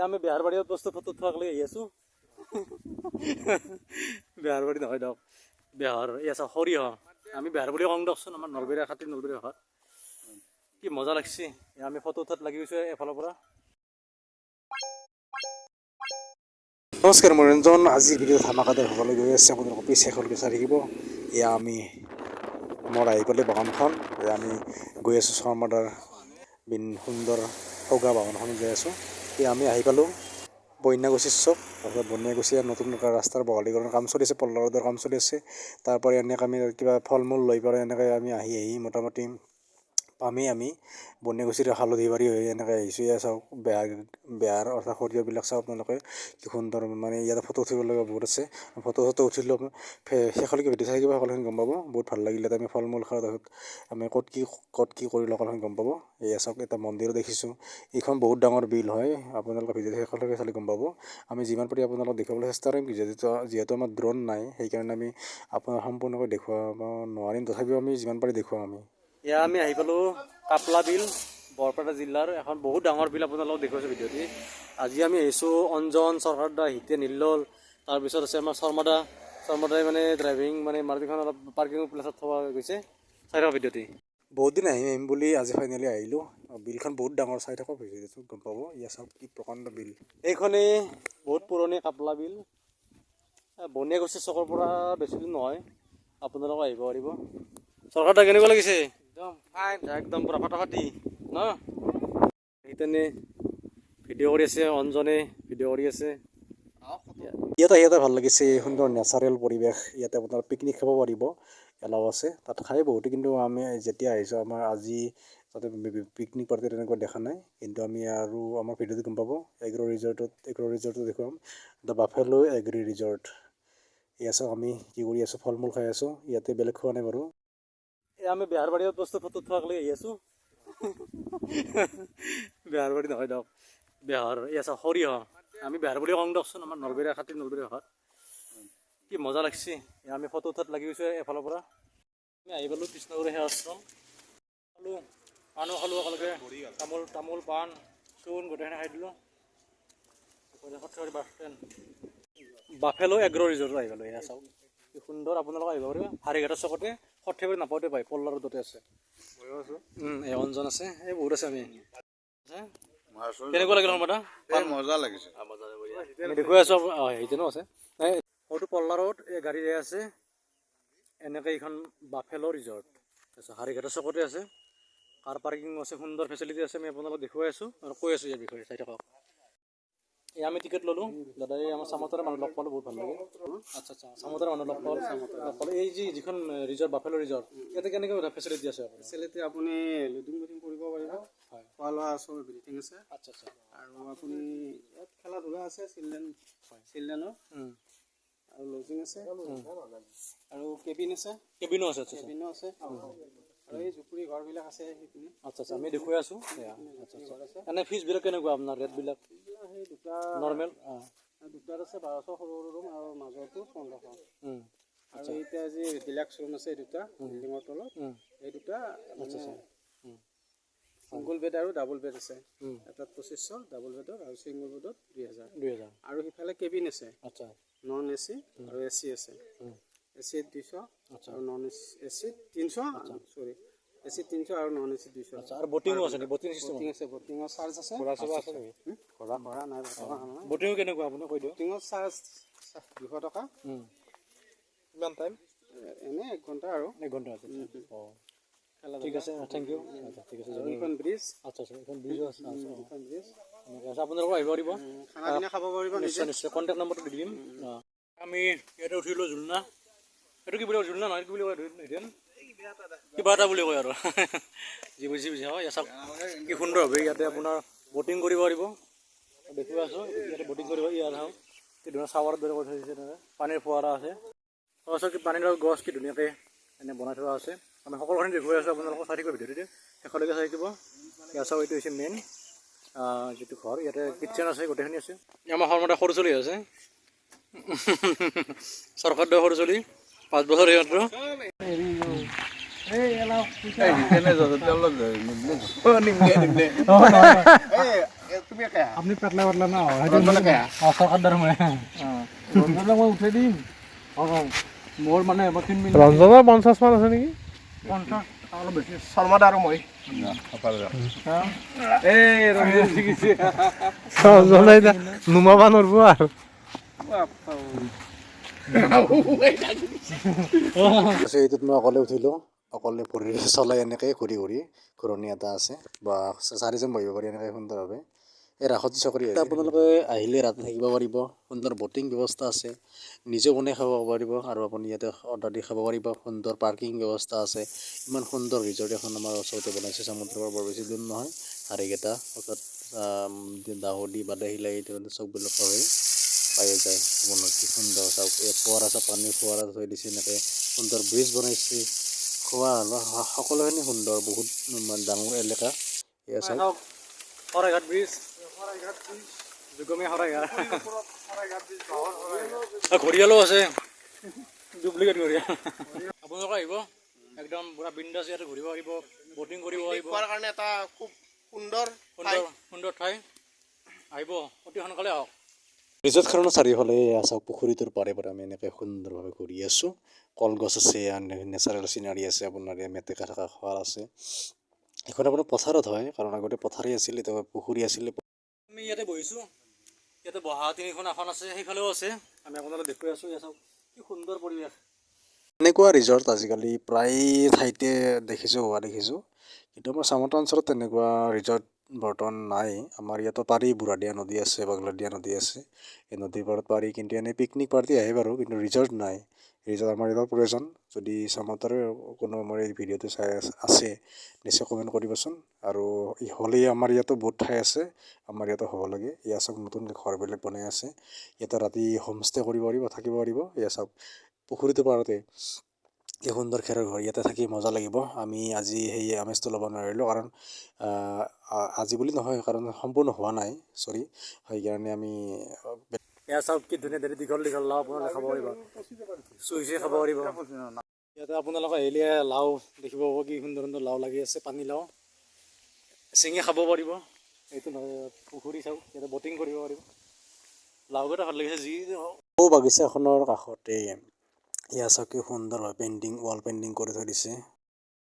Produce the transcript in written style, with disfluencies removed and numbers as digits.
আমি বেহাৰবাৰীত বস্তু ফটো থোৱাকলৈ আহি আছোঁ। বেহাৰবাৰী নহয় দিয়ক, বেহাৰ এই আছে সৰিয়হ। আমি বেহাৰবাৰী কওঁ দিয়কচোন, আমাৰ নলবেৰীয়া খাতিৰ নলবেৰীয়া ভাষাত। কি মজা লাগছে, আমি ফটো উঠাত লাগি গৈছোঁ এফালৰ পৰা। নমস্কাৰ, মই ৰঞ্জন। আজিৰ ভিডিঅ'ত ধামাকাদাৰ হ'বলৈ গৈ আছে, আপোনালোক অফিচ শেষলৈকে চাই থাকিব। এয়া আমি মোৰ আহি পালে বাগানখন, আমি গৈ আছোঁ শৰ্মাদাৰ সুন্দৰ সৌগা বাগানখন গৈ আছোঁ। এয়া আমি আহি পালোঁ বন্যাগুচিৰ চক, তাৰপিছত বন্যাগুচি নতুন ৰাস্তাৰ বহলীকৰণৰ কাম চলি আছে, পল্লা ৰোডৰ কাম চলি আছে। তাৰপৰা এনেকৈ আমি কিবা ফল মূল লৈ পেলাই এনেকৈ আমি আহি মোটামুটি পামেই আমি বন্যাগুচিৰ হালধিবাৰী হৈ এনেকৈ আহিছোঁ। এয়া চাওক বেহাৰ অৰ্থাৎ সৰিয়হবিলাক চাওক আপোনালোকে কি সুন্দৰ। মানে ইয়াতে ফটো উঠিব লগা বহুত আছে, ফটো উঠিলোঁ। শেষলৈকে ভিডিঅ' চাই থাকিব, সকলোখিনি গম পাব। বহুত ভাল লাগিলে। আমি ফল মূল খাওঁ, তাৰপিছত আমি ক'ত কি কৰিলোঁ সকলোখিনি গম পাব। এয়া চাওক, এটা মন্দিৰো দেখিছোঁ। এইখন বহুত ডাঙৰ বিল হয়, আপোনালোকে ভিডিঅ'টো শেষলৈকে চালে গম পাব। আমি যিমান পাৰি আপোনালোকক দেখুৱাবলৈ চেষ্টা কৰিম, যিহেতু আমাৰ ড্ৰোন নাই, সেইকাৰণে আমি আপোনাক সম্পূৰ্ণকৈ দেখুৱাব নোৱাৰিম। তথাপিও আমি যিমান পাৰি দেখুৱাম আমি। এয়া আমি আহি পালোঁ কাপলা বিল, বৰপেটা জিলাৰ এখন বহুত ডাঙৰ বিল। আপোনালোকক দেখুৱাইছোঁ ভিডিঅ'টি। আজি আমি আহিছোঁ অঞ্জন, চৰকাৰদা, হিতে, নিল্লল, তাৰপিছত আছে আমাৰ শৰ্মাদাই মানে ড্ৰাইভিং মানে মাৰুতিখন অলপ পাৰ্কিং প্লেচত থোৱা গৈছে। চাই থাকক ভিডিঅ'টি। বহুত দিন আহিম বুলি আজি ফাইনেলি আহিলোঁ। বিলখন বহুত ডাঙৰ, চাই থাকক ভিডিঅ'টো গম পাব। ইয়া চাওক কি প্ৰকাণ্ড বিল। এইখনেই বহুত পুৰণি কাপলা বিল। বন্যাগুচিৰ চকৰ পৰা বেছি দূৰ নহয়, আপোনালোকে আহিব পাৰিব। চৰকাৰদা কেনেকুৱা লাগিছে? একদম ফাইন, একদম পুৰা ফাটাফাটি ন। সেইতেনে ভিডিঅ' কৰি আছে, অঞ্জনে ভিডিঅ' কৰি আছে। ইয়াতে ভাল লাগিছে, সুন্দৰ নেচাৰেল পৰিৱেশ। ইয়াতে আপোনাৰ পিকনিক খাব পাৰিব, এলাও আছে। তাত খাই বহুতে, কিন্তু আমি যেতিয়া আহিছোঁ আমাৰ আজি তাতে পিকনিক পাৰ্টি তেনেকুৱা দেখা নাই। কিন্তু আমি আৰু আমাৰ ভিডিঅ'টো গম পাব। এগ্ৰ' ৰিজৰ্টটো দেখুৱাম, দ্য বাফেলো এগ্ৰি ৰিজৰ্ট। এয়া চাওক আমি কি কৰি আছোঁ, ফল মূল খাই আছোঁ। ইয়াতে বেলেগ খোৱা নাই বাৰু। আমি বেহাৰবাৰীত বস্তু ফটো থোৱাকলৈ আহি আছোঁ। বেহাৰবাৰী নহয় দিয়ক, বেহাৰ এই আছে সৰিয়হ। আমি বেহাৰবাৰী কওঁ দিয়কচোন, আমাৰ নলবেৰীয়া খাতিৰ নলবেৰীয়া ভাষাত। কি মজা লাগছে, আমি ফটো উঠাত লাগি গৈছোঁ এফালৰ পৰা। আমি আহি পালোঁ কৃষ্ণগুৰু সেৱা আশ্ৰম। খালোঁ, পাণো খালোঁ একেলগে, তামোল পাণ চূণ গোটেইখিনি খাই দিলোঁ। সৰ্থেবাৰী বাছ ষ্টেণ্ড, বাফেলো এগ্ৰ' ৰিজৰ্টত আহি পালোঁ। এয়া চাওক কি সুন্দৰ, আপোনালোকে আহিব পাৰিব। হাৰিঘাটৰ চকতে, সৰ্থেবাৰী নাপাওঁতে পায়, পল্লা ৰোডতে আছে। এই অঞ্জন আছে, এই বহুত আছে। আমি কেনেকুৱা লাগিল শৰ্মাদা? মজা লাগিছে। আমি দেখুৱাই আছোঁ, সেইজনো আছে। হয়তো পল্লা ৰোড, এই গাড়ী আছে এনেকৈ। এইখন বাফেলো ৰিজৰ্ট আছে, হাৰিঘাটৰ চকতে আছে। কাৰ পাৰ্কিং আছে, সুন্দৰ ফেচিলিটি আছে। আমি আপোনালোকক দেখুৱাই আছোঁ আৰু কৈ আছোঁ ইয়াৰ বিষয়ে, চাই থাকক। আমি টিকেট ল'লোঁ, দাদা এই আমাৰ চামতাৰা মানুহ লগ পালোঁ, বহুত ভাল লাগে। আচ্ছা, চামতাৰা মানুহ লগ পালোঁ। এই যিখন ৰিজৰ্ট বাফেলো ৰিজৰ্ট, ইয়াতে কেনেকৈ ফেচিলিটি আছে? ফেচিলিটি আপুনি লুডিং কৰিব পাৰিব, খোৱা লোৱা চব এভৰিথিং আছে। আচ্ছা। আৰু আপুনি ইয়াত খেলা ধূলা আছে, চিলড্ৰেনৰ আৰু লজিং আছে আৰু কেবিনো আছে। কেবিনো আছে আৰু এই জুপুৰি ঘৰবিলাক আছে সেইখিনি। আচ্ছা, আমি দেখুৱাই আছোঁ। এনে ফিজবিলাক কেনেকুৱা আপোনাৰ ৰেটবিলাক? সেই দুটা নৰ্মেল দুটাত আছে 1200 সৰু ৰুম, আৰু মাজৰটো 1500। আৰু এতিয়া যি ডিলাক্স ৰুম আছে দুটা বিল্ডিঙৰ তলত, এই দুটা ছিংগল বেড আৰু ডাবল বেড আছে। এটাত 2500 ডাবল বেডত, আৰু ছিংগল বেডত 2000। আৰু সিফালে কেবিন আছে। আচ্ছা, নন এ চি আৰু এ চি আছে। এ চিত 200 আৰু নন এ চিত 300। এ চিত 300 আৰু নন এ চিত 200। আৰু বটিঙো আছে নেকি? বটিং আছে, বটিঙৰ চাৰ্জ আছে। ঘোঁৰা নাই, বটিঙো কেনেকুৱা আপুনি কৈ দিয়ক। বটিঙৰ চাৰ্জ 200 টকা। কিমান টাইম? এনেই 1 ঘণ্টা আৰু 1 ঘণ্টা আছে। ঠিক আছে, থেংক ইউ। ঠিক আছে। এইখন ব্ৰিজ। আচ্ছা, এইখন ব্ৰিজো আছে। আপোনালোকক আহিব পাৰিব, খানা পিনা খাব পাৰিব। নিশ্চয়। কণ্টেক্ট নম্বৰটো দি দিম। আমি ইয়াতে উঠিলোঁ জুলনা। এইটো কি বুলি কয়? জুলনা নহয়, কি বুলি কয়? কিবা এটা বুলি কয় আৰু। যি বুজি হয়। চাওক কি সুন্দৰভাৱে ইয়াতে আপোনাৰ বটিং কৰিব পাৰিব। দেখুৱাই আছোঁ, ইয়াতে বটিং কৰিব। ইয়াত চাওক কি ধুনীয়া চাৱাৰৰ দৰে কৰি থৈ দিছে। পানীৰ ফোৱাৰা আছে। কি পানীৰ গছ কি ধুনীয়াকৈ এনেই বনাই থোৱা আছে। আমি সকলোখিনি দেখুৱাই আছোঁ, আপোনালোকক চাই থাকিব ভিডিঅ'টোতে শেষলৈকে চাই থাকিব। ইয়াত চাওক, এইটো হৈছে মেইন যিটো ঘৰ। ইয়াতে কিটচেন আছে, গোটেইখিনি আছে। আমাৰ শৰ্মাদা সৰু চলি আছে, চৰকাৰদা সৰু চলি 5 বছৰ সিহঁতৰ। আপুনি পেটলা পেটলা না চৰকাৰ দ্বাৰা মই ৰঞ্জনক মই উঠাই দিম মোৰ মানে ৰঞ্জনৰ 50 মান আছে নেকি 50 অলপ বেছি শৰ্মাদ আৰু মই এই ৰঞ্জন শিকিছে ৰঞ্জনে নুমাবা নোৱাৰিব আৰু এইটোত মই অকলে উঠিলোঁ অকলে ভৰি চলাই এনেকৈ ঘূৰি ঘূৰি ঘূৰণি এটা আছে বা 4জন বহিব পাৰি এনেকৈ সুন্দৰভাৱে এই ৰাসত চকৰি আছে আপোনালোকে আহিলে ৰাতি থাকিব পাৰিব সুন্দৰ বটিং ব্যৱস্থা আছে নিজে বনাই খাব পাৰিব আৰু আপুনি ইয়াতে অৰ্ডাৰ দি খাব পাৰিব সুন্দৰ পাৰ্কিং ব্যৱস্থা আছে ইমান সুন্দৰ ৰিজৰ্ট এখন আমাৰ ওচৰতে বনাইছে সমুদ্ৰৰ বৰ বেছি দূৰ নহয় হাৰিকেইটা অৰ্থাৎ দাহদি বাদাহিলাই চববিলাক হৈ পাই যায় মনত কি সুন্দৰ চাওক ফোৱাৰা আছে পানী ফোৱাৰা থৈ দিছে এনেকৈ সুন্দৰ ব্ৰিজ বনাইছে খোৱা সকলোখিনি সুন্দৰ বহুত ডাঙৰ এলেকা এয়া চাওক শৰাইঘাট ব্ৰিজ ঘৰিয়ালো আছে ডুপ্লিকেট ঘৰিয়াল আপোনালোকে আহিব একদম পুৰা বিন্দাছ ইয়াতে ঘূৰিব পাৰিব বটিং কৰিব পাৰিব কাৰণে এটা খুব সুন্দৰ সুন্দৰ ঠাই আহিব অতি সোনকালে আহক ৰিজৰ্টখনৰ চাৰিওফালে চাওক পুখুৰীটোৰ পাৰে পাৰে আমি এনেকৈ সুন্দৰভাৱে ঘূৰি আছোঁ কলগছ আছে নেচাৰেল চিনাৰী আছে আপোনাৰ মেটেকা থকা খোৱাৰ আছে এখন আপোনাৰ পথাৰত হয় কাৰণ আগতে পথাৰেই আছিল এতিয়া পুখুৰী আছিলে আমি ইয়াতে বহিছোঁ ইয়াতে বহা 3খন আসন আছে সেইফালেও আছে আমি আপোনালোকে দেখুৱাই আছোঁ ইয়াত চাওক কি সুন্দৰ পৰিৱেশ এনেকুৱা ৰিজৰ্ট আজিকালি প্ৰায় ঠাইতে দেখিছোঁ হোৱা দেখিছোঁ কিন্তু আমাৰ চামতা অঞ্চলত তেনেকুৱা ৰিজৰ্ট বৰ্তমান নাই আমাৰ ইয়াতো পাৰি বুঢ়াদিয়া নদী আছে বাগলাদিয়া নদী আছে এই নদীৰ পাৰত পাৰি কিন্তু এনেই পিকনিক পাৰ্টি আহে বাৰু কিন্তু ৰিজৰ্ট নাই ৰিজৰ্ট আমাৰ ইয়াৰ প্ৰয়োজন যদি চামতাৰে কোনো মোৰ এই ভিডিঅ'টো চাই আছে নিশ্চয় কমেণ্ট কৰিবচোন আৰু হ'লেই আমাৰ ইয়াতো বহুত ঠাই আছে আমাৰ ইয়াতো হ'ব লাগে ইয়াত চাওক নতুনকৈ ঘৰবিলাক বনাই আছে ইয়াতে ৰাতি হোমষ্টে কৰিব পাৰিব থাকিব পাৰিব ইয়াত চাওক পুখুৰীটোৰ পাৰতে এই সুন্দৰ খেৰৰ ঘৰ ইয়াতে থাকি মজা লাগিব আমি আজি সেই আমেজটো ল'ব নোৱাৰিলোঁ কাৰণ আজি বুলি নহয় কাৰণ সম্পূৰ্ণ হোৱা নাই চৰি সেইকাৰণে আমি এয়া চাওক কি ধুনীয়া ধুনীয়া দীঘল দীঘল লাও আপোনালোকে খাব পাৰিব চুই চুই খাব পাৰিব ইয়াতে আপোনালোকে আহিলে লাও দেখিব পাব কি সুন্দৰ সুন্দৰ লাও লাগি আছে পানী লাও চিঙি খাব পাৰিব এইটো পুখুৰী চাওক ইয়াতে বটিং কৰিব পাৰিব লাওকেইটা ভাল লাগিছে যি বাগিচাখনৰ কাষতে এয়া চাওক কি সুন্দৰভাৱে পেইণ্টিং ৱাল পেইণ্টিং কৰি থৈ দিছে